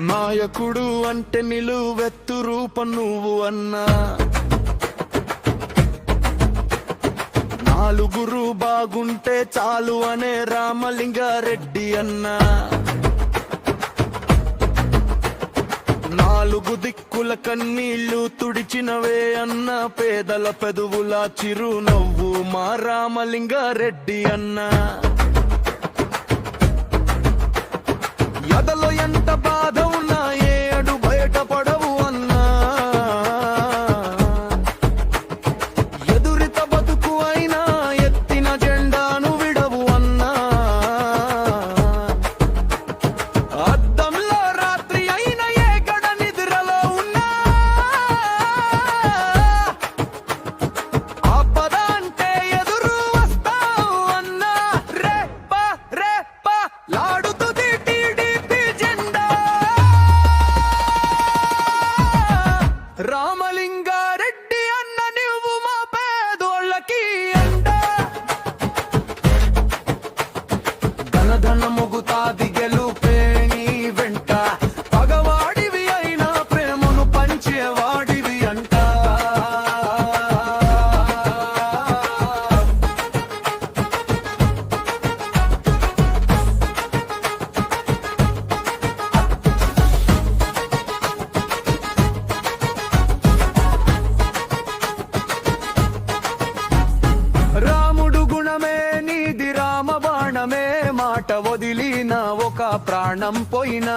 నాయకుడు అంటే నిలువెత్తు రూపం నువ్వు అన్నా, నాలుగురు బాగుంటే చాలు అనే రామలింగారెడ్డి అన్నా, నాలుగు దిక్కుల కన్నీళ్లు తుడిచినవే అన్న పేదల పెదవుల చిరునవ్వు మా రామలింగారెడ్డి అన్నా. ఎదలో ఎంత బాధ ఉన్నా ఏడు బయటపడవు అన్నా, ఎదురిత బతుకు అయినా ఎత్తిన జెండాను విడవు అన్నా. అద్దంలో రాత్రి అయిన ఏ గడ నిద్రలో ఉన్నా, ఆపద అంటే ఎదురు వస్తావు అన్నా. రేప రేప లాడుతుంది రామలింగారెడ్డి అన్న నువ్వు మా పేదోళ్ళకి అండ. ధన మొగుతాది గెలుపే నీ వెంట, పగవాడివి అయినా ప్రేమను పంచేవాడివి అంట. రాముడు గుణమే నీది రామ బాణమే, మాట వదిలిన ఒక ప్రాణం పోయినా.